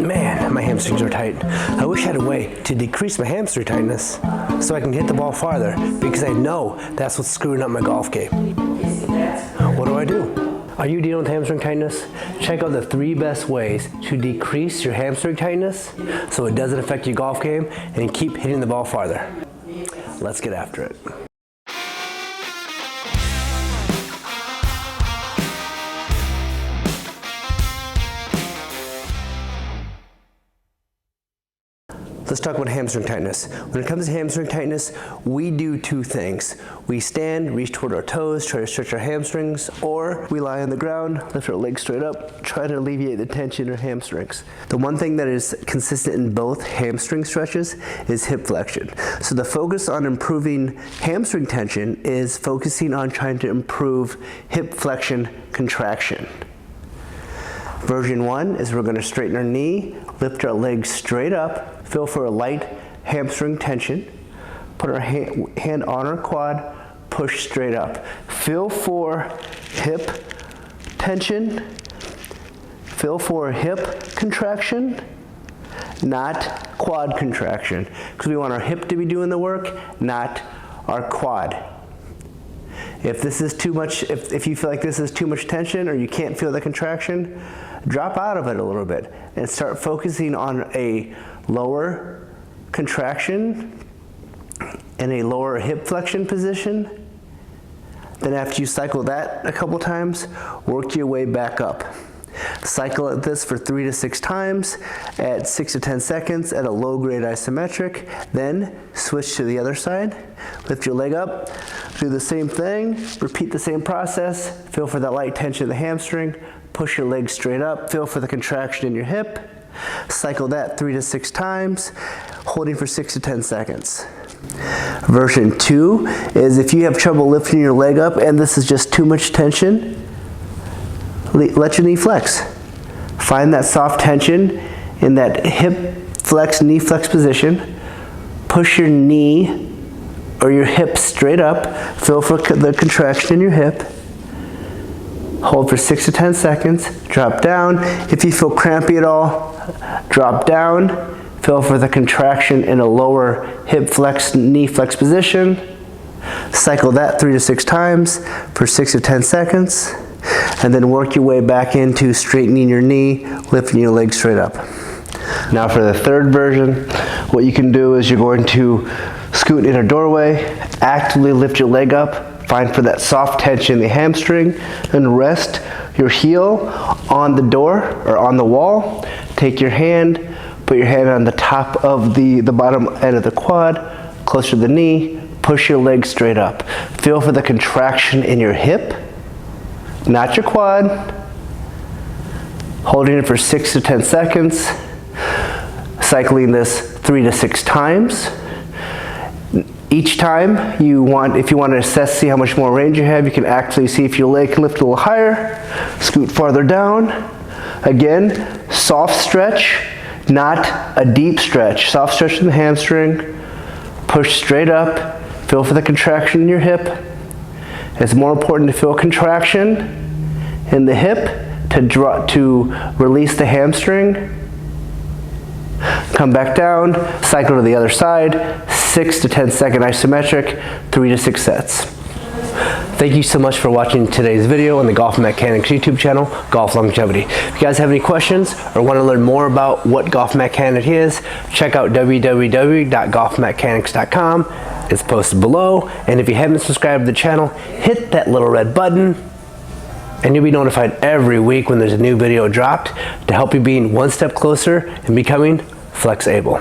Man, my hamstrings are tight. I wish I had a way to decrease my hamstring tightness so I can hit the ball farther, because I know that's what's screwing up my golf game. What do I do? Are you dealing with hamstring tightness? Check out the 3 best ways to decrease your hamstring tightness so it doesn't affect your golf game and keep hitting the ball farther. Let's get after it. Let's talk about hamstring tightness. When it comes to hamstring tightness, we do 2 things. We stand, reach toward our toes, try to stretch our hamstrings, or we lie on the ground, lift our legs straight up, try to alleviate the tension in our hamstrings. The one thing that is consistent in both hamstring stretches is hip flexion. So the focus on improving hamstring tension is focusing on trying to improve hip flexion contraction. Version 1 is we're going to straighten our knee, lift our legs straight up, feel for a light hamstring tension, put our hand on our quad, push straight up. Feel for hip tension, feel for hip contraction, not quad contraction, because we want our hip to be doing the work, not our quad. If this is too much, if you feel like this is too much tension or you can't feel the contraction, drop out of it a little bit and start focusing on a lower contraction and a lower hip flexion position. Then after you cycle that a couple times, work your way back up. Cycle this for 3 to 6 times at 6 to 10 seconds at a low grade isometric. Then switch to the other side. Lift your leg up, do the same thing, repeat the same process. Feel for that light tension in the hamstring, push your leg straight up, feel for the contraction in your hip. Cycle that 3 to 6 times, holding for 6 to 10 seconds. Version 2 is if you have trouble lifting your leg up and this is just too much tension, let your knee flex. Find that soft tension in that hip flex, knee flex position. Push your knee or your hip straight up. Feel for the contraction in your hip. Hold for 6 to 10 seconds. Drop down. If you feel crampy at all, drop down. Feel for the contraction in a lower hip flex, knee flex position. Cycle that 3 to 6 times for 6 to 10 seconds. And then work your way back into straightening your knee, lifting your leg straight up. Now for the 3rd version, what you can do is you're going to scoot in a doorway, actively lift your leg up, find for that soft tension in the hamstring, and rest your heel on the door or on the wall. Take your hand, put your hand on the top of the bottom end of the quad, closer to the knee, push your leg straight up. Feel for the contraction in your hip, not your quad. Holding it for 6 to 10 seconds. Cycling this 3 to 6 times. Each time if you want to assess, see how much more range you have, you can actually see if your leg can lift a little higher. Scoot farther down. Again, soft stretch, not a deep stretch. Soft stretch in the hamstring. Push straight up. Feel for the contraction in your hip. It's more important to feel contraction in the hip to release the hamstring. Come back down, cycle to the other side, 6 to 10 second isometric, 3 to 6 sets. Thank you so much for watching today's video on the Golf MATchanics YouTube channel, Golf Longevity. If you guys have any questions or want to learn more about what Golf MATchanics is, check out www.golfmatchanics.com. It's posted below, and if you haven't subscribed to the channel, hit that little red button and you'll be notified every week when there's a new video dropped to help you being one step closer and becoming flex able.